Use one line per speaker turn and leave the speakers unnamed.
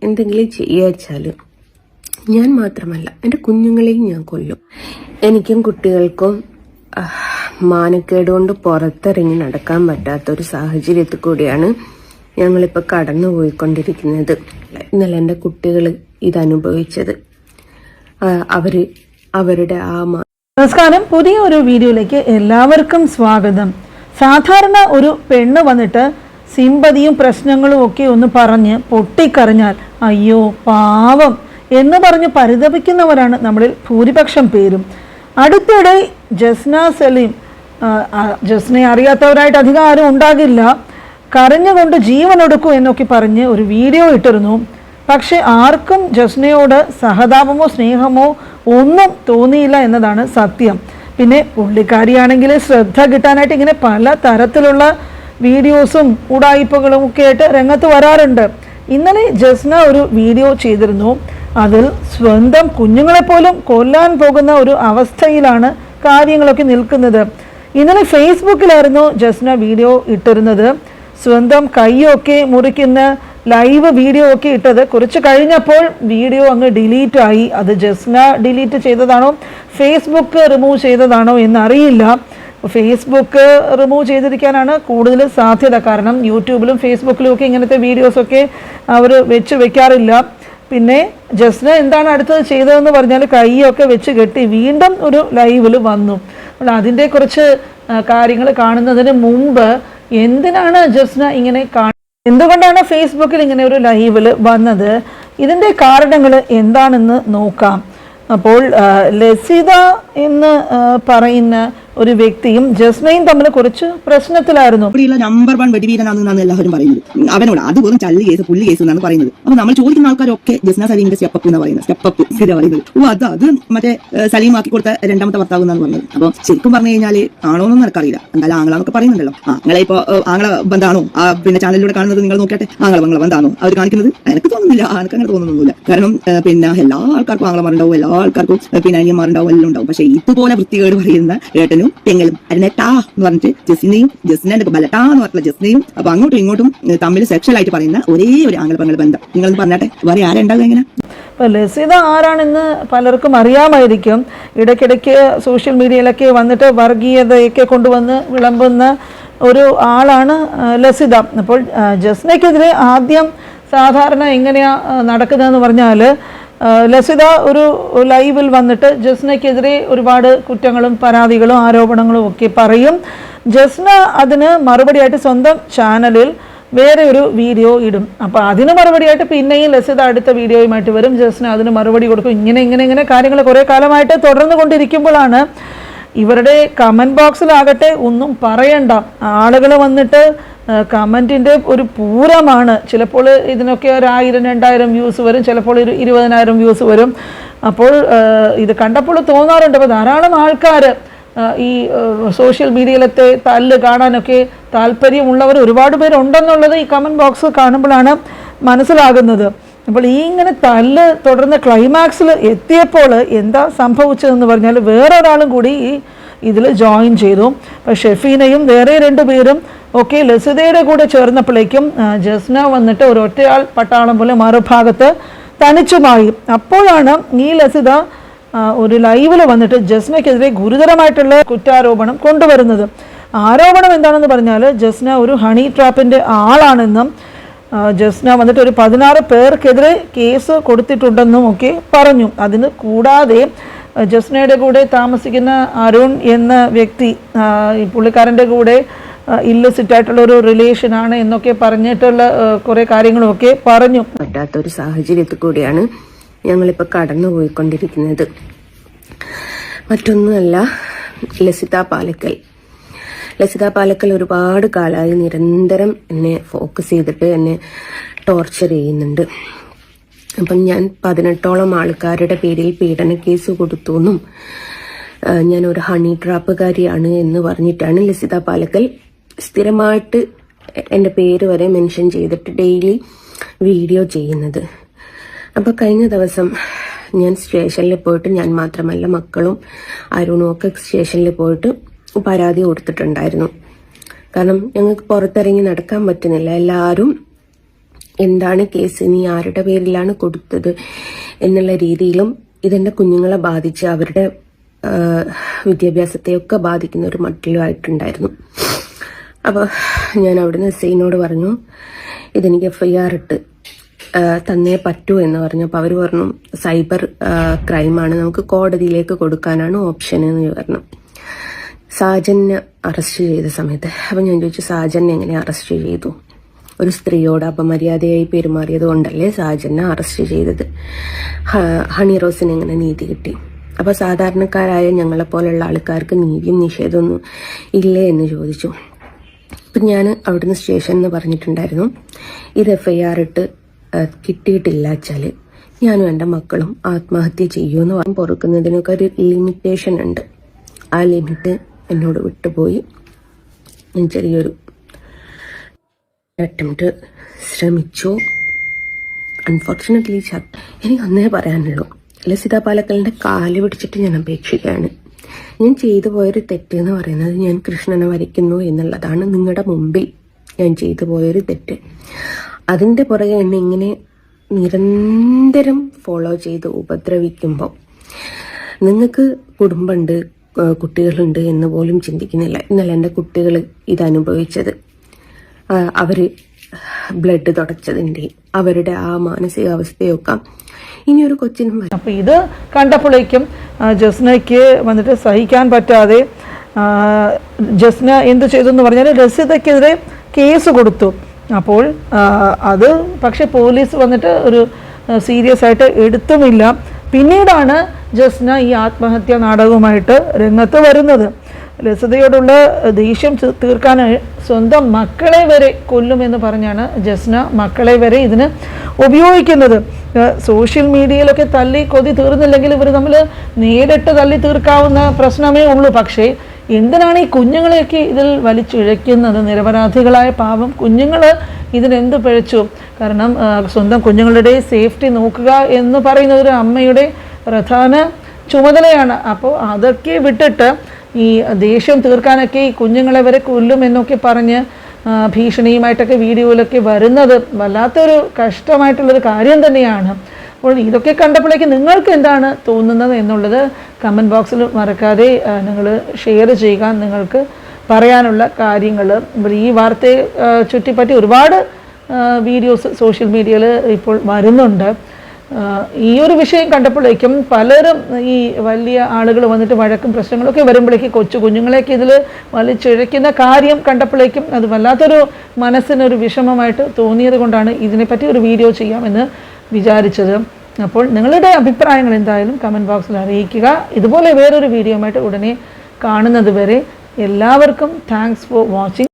എന്തെങ്കിലും ചെയ്യാച്ചാൽ ഞാൻ മാത്രമല്ല എൻ്റെ കുഞ്ഞുങ്ങളെയും ഞാൻ കൊല്ലും. എനിക്കും കുട്ടികൾക്കും മാനക്കേട് കൊണ്ട് പുറത്തിറങ്ങി നടക്കാൻ പറ്റാത്തൊരു സാഹചര്യത്തിൽ കൂടിയാണ് ഞങ്ങളിപ്പോൾ കടന്നു പോയിക്കൊണ്ടിരിക്കുന്നത്. ഇന്നലെ എൻ്റെ കുട്ടികൾ ഇതനുഭവിച്ചത് അവരുടെ
നമസ്കാരം. പുതിയ ഒരു വീഡിയോയിലേക്ക് എല്ലാവർക്കും സ്വാഗതം. സാധാരണ ഒരു പെണ്ണ് വന്നിട്ട് സിമ്പതിയും പ്രശ്നങ്ങളും ഒക്കെ ഒന്ന് പറഞ്ഞ് പൊട്ടിക്കരഞ്ഞാൽ അയ്യോ പാവം എന്ന് പറഞ്ഞ് പരിതപിക്കുന്നവരാണ് നമ്മളിൽ ഭൂരിപക്ഷം പേരും. അടുത്തിടെ ജസ്ന സലീം, ജസ്നയെ അറിയാത്തവരായിട്ട് അധികം ആരും ഉണ്ടാകില്ല, കരഞ്ഞുകൊണ്ട് ജീവനൊടുക്കും എന്നൊക്കെ പറഞ്ഞ് ഒരു വീഡിയോ ഇട്ടിരുന്നു. പക്ഷെ ആർക്കും ജസ്നയോട് സഹതാപമോ സ്നേഹമോ ഒന്നും തോന്നിയില്ല എന്നതാണ് സത്യം. പിന്നെ പുള്ളിക്കാരിയാണെങ്കിൽ ശ്രദ്ധ കിട്ടാനായിട്ട് ഇങ്ങനെ പല തരത്തിലുള്ള വീഡിയോസും ഉടായിപ്പുകളും ഒക്കെ ആയിട്ട് രംഗത്ത് വരാറുണ്ട്. ഇന്നലെ ജസ്ന ഒരു വീഡിയോ ചെയ്തിരുന്നു. അതിൽ സ്വന്തം കുഞ്ഞുങ്ങളെപ്പോലും കൊല്ലാൻ പോകുന്ന ഒരു അവസ്ഥയിലാണ് കാര്യങ്ങളൊക്കെ നിൽക്കുന്നത്. ഇന്നലെ ഫേസ്ബുക്കിലായിരുന്നു ജസ്ന വീഡിയോ ഇട്ടിരുന്നത്. സ്വന്തം കൈയൊക്കെ മുറിക്കുന്ന ലൈവ് വീഡിയോ ഒക്കെ ഇട്ടത്. കുറച്ച് കഴിഞ്ഞപ്പോൾ വീഡിയോ അങ്ങ് ഡിലീറ്റ് ആയി. അത് ജസ്ന ഡിലീറ്റ് ചെയ്തതാണോ ഫേസ്ബുക്ക് റിമൂവ് ചെയ്തതാണോ എന്നറിയില്ല. ഫേസ്ബുക്ക് റിമൂവ് ചെയ്തിരിക്കാനാണ് കൂടുതൽ സാധ്യത. കാരണം യൂട്യൂബിലും ഫേസ്ബുക്കിലും ഒക്കെ ഇങ്ങനത്തെ വീഡിയോസൊക്കെ അവർ വെക്കാറില്ല. പിന്നെ ജസ്ന എന്താണ് അടുത്തത് ചെയ്തതെന്ന് പറഞ്ഞാൽ കൈയൊക്കെ വെച്ച് കെട്ടി വീണ്ടും ഒരു ലൈവിൽ വന്നു. അതിൻ്റെ കുറച്ച് കാര്യങ്ങൾ കാണുന്നതിന് മുമ്പ് എന്തിനാണ് ജസ്ന ഇങ്ങനെ എന്തുകൊണ്ടാണ് ഫേസ്ബുക്കിൽ ഇങ്ങനെ ഒരു ലൈവിൽ വന്നത്, ഇതിൻ്റെ കാരണങ്ങൾ എന്താണെന്ന് നോക്കാം. അപ്പോൾ ലസിത എന്ന് പറയുന്ന ഒരു വ്യക്തിയും ജസ്നയും തമ്മിൽ കുറച്ച് പ്രശ്നത്തിലായിരുന്നു.
നമ്പർ 1 വെടിവീരനാണെന്നാണ് എല്ലാവരും പറയുന്നത്. അവനോട് അത് വെറും ചള്ളി കേസ് പുള്ളി കേസ് എന്നാണ് പറയുന്നത്. അപ്പൊ നമ്മൾ ചോദിക്കുന്ന ആൾക്കാരൊക്കെ ജസ്ന സലീമിന്റെ സ്റ്റെപ്പ് എന്ന് പറയുന്നത്. സ്റ്റെപ്പ് ശരി പറയുന്നത്. അത് മറ്റേ സലീം ആക്കി കൊടുത്ത രണ്ടാമത്തെ ഭർത്താവ് എന്നാണ് പറഞ്ഞത്. അപ്പൊ ശരിക്കും പറഞ്ഞു കഴിഞ്ഞാല് ആണോന്നൊന്നും എനിക്കറിയില്ല. എന്തായാലും ആങ്ങളാന്നൊക്കെ പറയുന്നുണ്ടല്ലോ. ആങ്ങളെ ഇപ്പൊ ആങ്ങളെ ബന്ധാണോ പിന്നെ ചാനലിലൂടെ കാണുന്നത് നിങ്ങൾ നോക്കിയാട്ടെ. ആങ്ങളെ ബന്ധാണോ അവർ കാണിക്കുന്നത്? എനിക്ക് തോന്നുന്നില്ല. എനിക്ക് അങ്ങനെ തോന്നുന്നൊന്നുമില്ല. കാരണം പിന്നെ എല്ലാ ആൾക്കാർക്കും ആങ്ങളമാരുണ്ടാവും, എല്ലാ ആൾക്കാർക്കും പിന്നെ അനിയന്മാരുണ്ടാവും, എല്ലാം ഉണ്ടാവും. പക്ഷെ ഇതുപോലെ വൃത്തികേട് പറയുന്ന ഏട്ടനും തെങ്ങലും അരിനെട്ടാ എന്ന് പറഞ്ഞിട്ട് ജസ്നയുടെ ബലട്ടാ എന്ന് പറഞ്ഞിട്ടുള്ള ജസ്നയും അപ്പൊ അങ്ങോട്ടും ഇങ്ങോട്ടും തമ്മിൽ സെക്ഷൽ ആയിട്ട് പറയുന്ന ഒരേ ഒരു ആംഗിൾ പെങ്ങൾ ബന്ധം. നിങ്ങളൊന്ന് പറഞ്ഞാട്ടെ, വേറെ ആരുണ്ടാകുക എങ്ങനെ?
ലസിത ആരാണെന്ന് പലർക്കും അറിയാമായിരിക്കും. ഇടയ്ക്കിടയ്ക്ക് സോഷ്യൽ മീഡിയയിലൊക്കെ വന്നിട്ട് വർഗീയതയൊക്കെ കൊണ്ടുവന്ന് വിളമ്പുന്ന ഒരു ആളാണ് ലസിത. അപ്പോൾ ജസ്നയ്ക്കെതിരെ ആദ്യം സാധാരണ എങ്ങനെയാ നടക്കുന്നതെന്ന് പറഞ്ഞാൽ ലസിത ഒരു ലൈവിൽ വന്നിട്ട് ജസ്നയ്ക്കെതിരെ ഒരുപാട് കുറ്റങ്ങളും പരാതികളും ആരോപണങ്ങളും ഒക്കെ പറയും. ജസ്ന അതിന് മറുപടിയായിട്ട് സ്വന്തം ചാനലിൽ വേറെ ഒരു വീഡിയോ ഇടും. അപ്പോൾ അതിന് മറുപടിയായിട്ട് പിന്നെയും ലസിത അടുത്ത വീഡിയോയുമായിട്ട് വരും. ജസ്ന അതിന് മറുപടി കൊടുക്കും. ഇങ്ങനെ കാര്യങ്ങൾ കുറേ കാലമായിട്ട് തുടർന്നു കൊണ്ടിരിക്കുമ്പോഴാണ് ഇവരുടെ കമൻറ്റ് ബോക്സിലാകട്ടെ ഒന്നും പറയണ്ട. ആളുകൾ വന്നിട്ട് കമൻറ്റിൻ്റെ ഒരു പൂരമാണ്. ചിലപ്പോൾ ഇതിനൊക്കെ 1000-2000 വ്യൂസ് വരും, ചിലപ്പോൾ 20,000 വ്യൂസ് വരും. അപ്പോൾ ഇത് കണ്ടപ്പോൾ തോന്നാറുണ്ട് അപ്പോൾ ധാരാളം ആൾക്കാർ ഈ സോഷ്യൽ മീഡിയയിലത്തെ തല്ല് കാണാനൊക്കെ താല്പര്യമുള്ളവർ ഒരുപാട് പേരുണ്ടെന്നുള്ളത് ഈ കമൻറ്റ് ബോക്സ് കാണുമ്പോഴാണ് മനസ്സിലാകുന്നത്. അപ്പോൾ ഈ ഇങ്ങനെ തല്ല് തുടർന്ന് ക്ലൈമാക്സിൽ എത്തിയപ്പോൾ എന്താ സംഭവിച്ചതെന്ന് പറഞ്ഞാൽ വേറൊരാളും കൂടി ഇതിൽ ജോയിൻ ചെയ്തു. അപ്പോൾ ഷെഫീനയും വേറെ 2 പേരും ഒക്കെ ലസിതയുടെ കൂടെ ചേർന്നപ്പോഴേക്കും ജസ്ന വന്നിട്ട് ഒരു ഒറ്റയാൾ പട്ടാളം പോലെ മറുഭാഗത്ത് തനിച്ചുമായി. അപ്പോഴാണ് ഈ ലസിത ഒരു ലൈവിൽ വന്നിട്ട് ജസ്നയ്ക്കെതിരെ ഗുരുതരമായിട്ടുള്ള കുറ്റാരോപണം കൊണ്ടുവരുന്നത്. ആരോപണം എന്താണെന്ന് പറഞ്ഞാൽ ജസ്ന ഒരു ഹണി ട്രാപ്പിൻ്റെ ആളാണെന്നും ജസ്ന വന്നിട്ട് ഒരു 16 പേർക്കെതിരെ കേസ് കൊടുത്തിട്ടുണ്ടെന്നും ഒക്കെ പറഞ്ഞു. അതിന് കൂടാതെ ജസ്നയുടെ കൂടെ താമസിക്കുന്ന അരുൺ എന്ന വ്യക്തി ഈ പുള്ളിക്കാരൻ്റെ കൂടെ ഇല്ലിസിറ്റ് ആയിട്ടുള്ള ഒരു റിലേഷനാണ് എന്നൊക്കെ പറഞ്ഞിട്ടുള്ള കുറേ കാര്യങ്ങളുമൊക്കെ പറഞ്ഞു.
പറ്റാത്തൊരു സാഹചര്യത്തിൽ കൂടിയാണ് ഞങ്ങളിപ്പോൾ കടന്നു പോയിക്കൊണ്ടിരിക്കുന്നത്. മറ്റൊന്നുമല്ല, ലസിത പാലക്കൽ ഒരുപാട് കാലമായി നിരന്തരം എന്നെ ഫോക്കസ് ചെയ്തിട്ട് എന്നെ ടോർച്ചർ ചെയ്യുന്നുണ്ട്. അപ്പം ഞാൻ 18ഓളം ആൾക്കാരുടെ പേരിൽ പീഡന കേസ് കൊടുത്തു എന്നും ഞാൻ ഒരു ഹണി ട്രാപ്പുകാരിയാണ് എന്ന് പറഞ്ഞിട്ടാണ് ലസിത പാലക്കൽ സ്ഥിരമായിട്ട് എൻ്റെ പേര് വരെ മെൻഷൻ ചെയ്തിട്ട് ഡെയിലി വീഡിയോ ചെയ്യുന്നത്. അപ്പോൾ കഴിഞ്ഞ ദിവസം ഞാൻ സ്റ്റേഷനിൽ പോയിട്ട്, ഞാൻ മാത്രമല്ല മക്കളും അരുണും ഒക്കെ സ്റ്റേഷനിൽ പോയിട്ട് പരാതി കൊടുത്തിട്ടുണ്ടായിരുന്നു. കാരണം ഞങ്ങൾക്ക് പുറത്തിറങ്ങി നടക്കാൻ പറ്റുന്നില്ല. എല്ലാവരും എന്താണ് കേസ്, നീ ആരുടെ പേരിലാണ് കൊടുത്തത് എന്നുള്ള രീതിയിലും ഇതെന്റെ കുഞ്ഞുങ്ങളെ ബാധിച്ച് അവരുടെ വിദ്യാഭ്യാസത്തെയൊക്കെ ബാധിക്കുന്ന ഒരു മട്ടിലുമായിട്ടുണ്ടായിരുന്നു. അപ്പോൾ ഞാൻ അവിടുന്ന് എസ്ഐനോട് പറഞ്ഞു ഇതെനിക്ക് FIR ഇട്ട് തന്നേ പറ്റൂ എന്ന് പറഞ്ഞു. അപ്പോൾ അവർ പറഞ്ഞു സൈബർ ക്രൈമാണ്, നമുക്ക് കോടതിയിലേക്ക് കൊടുക്കാനാണ് ഓപ്ഷൻ എന്ന് പറഞ്ഞു. സാജനെ അറസ്റ്റ് ചെയ്ത സമയത്ത് അപ്പം ഞാൻ ചോദിച്ചു സാജനെ എങ്ങനെ അറസ്റ്റ് ചെയ്തു? ഒരു സ്ത്രീയോട് അപമര്യാദയായി പെരുമാറിയത് കൊണ്ടല്ലേ സാജനെ അറസ്റ്റ് ചെയ്തത്? ഹണി റോസിന് എങ്ങനെ നീതി കിട്ടി? അപ്പോൾ സാധാരണക്കാരായ ഞങ്ങളെപ്പോലുള്ള ആൾക്കാർക്ക് നീതിയും നിഷേധമൊന്നും ഇല്ലേ എന്ന് ചോദിച്ചു. അപ്പം ഞാൻ അവിടുന്ന് സ്റ്റേഷനിൽ പറഞ്ഞിട്ടുണ്ടായിരുന്നു ഇത് FIR ഇട്ട് കിട്ടിയിട്ടില്ല വെച്ചാൽ ഞാനും എൻ്റെ മക്കളും ആത്മഹത്യ ചെയ്യുമെന്ന് പറഞ്ഞു. പൊറുക്കുന്നതിനൊക്കെ ഒരു ലിമിറ്റേഷൻ ഉണ്ട്. ആ ലിമിറ്റ് എന്നോട് വിട്ടുപോയി. ഞാൻ ചെറിയൊരു അറ്റംപ്റ്റ് ശ്രമിച്ചു. അൺഫോർച്ചുനേറ്റ്ലി എനിക്ക് അന്നേ പറയാനുള്ളൂ, ലസിത പാലക്കലിൻ്റെ കാല് പിടിച്ചിട്ട് ഞാൻ അപേക്ഷിക്കുകയാണ്. ഞാൻ ചെയ്തു പോയൊരു തെറ്റ് എന്ന് പറയുന്നത് ഞാൻ കൃഷ്ണനെ വരയ്ക്കുന്നു എന്നുള്ളതാണ്. നിങ്ങളുടെ മുമ്പിൽ ഞാൻ ചെയ്തു പോയൊരു തെറ്റ്. അതിൻ്റെ പുറകെ എന്നെ ഇങ്ങനെ നിരന്തരം ഫോളോ ചെയ്ത് ഉപദ്രവിക്കുമ്പോൾ നിങ്ങൾക്ക് കുടുംബമുണ്ട്, കുട്ടികളുണ്ട് എന്ന് പോലും ചിന്തിക്കുന്നില്ല. ഇന്നലെ എൻ്റെ കുട്ടികൾ ഇതനുഭവിച്ചത്, അവർ ബ്ലഡ് തുടച്ചതിൻ്റെ അവരുടെ ആ മാനസികാവസ്ഥയൊക്കെ ഇനിയൊരു കൊച്ചിനും.
അപ്പോൾ ഇത് കണ്ടപ്പോഴേക്കും ജസ്നയ്ക്ക് വന്നിട്ട് സഹിക്കാൻ പറ്റാതെ ജസ്ന എന്ത് ചെയ്തു എന്ന് പറഞ്ഞാൽ ലസിതയ്ക്കെതിരെ കേസ് കൊടുത്തു. അപ്പോൾ അത് പക്ഷെ പോലീസ് വന്നിട്ട് ഒരു സീരിയസ് ആയിട്ട് എടുത്തുമില്ല. പിന്നീടാണ് ജസ്ന ഈ ആത്മഹത്യാ നാടകവുമായിട്ട് രംഗത്ത് വരുന്നത്. ലസിതയോടുള്ള ദേഷ്യം തീർക്കാനായി സ്വന്തം മക്കളെ വരെ കൊല്ലുമെന്ന് പറഞ്ഞാണ് ജസ്ന മക്കളെ വരെ ഇതിന് ഉപയോഗിക്കുന്നത്. സോഷ്യൽ മീഡിയയിലൊക്കെ തല്ലി കൊതി തീർന്നില്ലെങ്കിൽ ഇവർ തമ്മിൽ നേരിട്ട് തല്ലി തീർക്കാവുന്ന പ്രശ്നമേ ഉള്ളൂ. പക്ഷേ എന്തിനാണ് ഈ കുഞ്ഞുങ്ങളെയൊക്കെ ഇതിൽ വലിച്ചിഴയ്ക്കുന്നത്? നിരപരാധികളായ പാവം കുഞ്ഞുങ്ങൾ ഇതിനെന്ത് പിഴച്ചു? കാരണം സ്വന്തം കുഞ്ഞുങ്ങളുടെ സേഫ്റ്റി നോക്കുക എന്ന് പറയുന്ന ഒരു അമ്മയുടെ പ്രധാന ചുമതലയാണ്. അപ്പോൾ അതൊക്കെ വിട്ടിട്ട് ഈ ദേഷ്യം തീർക്കാനൊക്കെ ഈ കുഞ്ഞുങ്ങളെ വരെ കൊല്ലും എന്നൊക്കെ പറഞ്ഞ് ഭീഷണിയുമായിട്ടൊക്കെ വീഡിയോയിലൊക്കെ വരുന്നത് വല്ലാത്തൊരു കഷ്ടമായിട്ടുള്ളൊരു കാര്യം തന്നെയാണ്. അപ്പോൾ ഇതൊക്കെ കണ്ടപ്പോഴേക്ക് നിങ്ങൾക്ക് എന്താണ് തോന്നുന്നത് എന്നുള്ളത് കമൻറ്റ് ബോക്സിൽ മറക്കാതെ നിങ്ങൾ ഷെയർ ചെയ്യുക. നിങ്ങൾക്ക് പറയാനുള്ള കാര്യങ്ങൾ. ഈ വാർത്തയെ ചുറ്റിപ്പറ്റി ഒരുപാട് വീഡിയോസ് സോഷ്യൽ മീഡിയയിൽ ഇപ്പോൾ വരുന്നുണ്ട്. ഈ ഒരു വിഷയം കണ്ടപ്പോഴേക്കും പലരും ഈ വലിയ ആളുകൾ വന്നിട്ട് വഴക്കും പ്രശ്നങ്ങളൊക്കെ വരുമ്പോഴേക്കും കൊച്ചു കുഞ്ഞുങ്ങളെയൊക്കെ ഇതിൽ വലിച്ചിഴയ്ക്കുന്ന കാര്യം കണ്ടപ്പോഴേക്കും അത് വല്ലാത്തൊരു മനസ്സിനൊരു വിഷമമായിട്ട് തോന്നിയത് കൊണ്ടാണ് ഇതിനെപ്പറ്റി ഒരു വീഡിയോ ചെയ്യാമെന്ന് വിചാരിച്ചത്. അപ്പോൾ നിങ്ങളുടെ അഭിപ്രായങ്ങൾ എന്തായാലും കമൻറ്റ് ബോക്സിൽ അറിയിക്കുക. ഇതുപോലെ വേറൊരു വീഡിയോയുമായിട്ട് ഉടനെ കാണുന്നത് വരെ എല്ലാവർക്കും താങ്ക്സ് ഫോർ വാച്ചിങ്.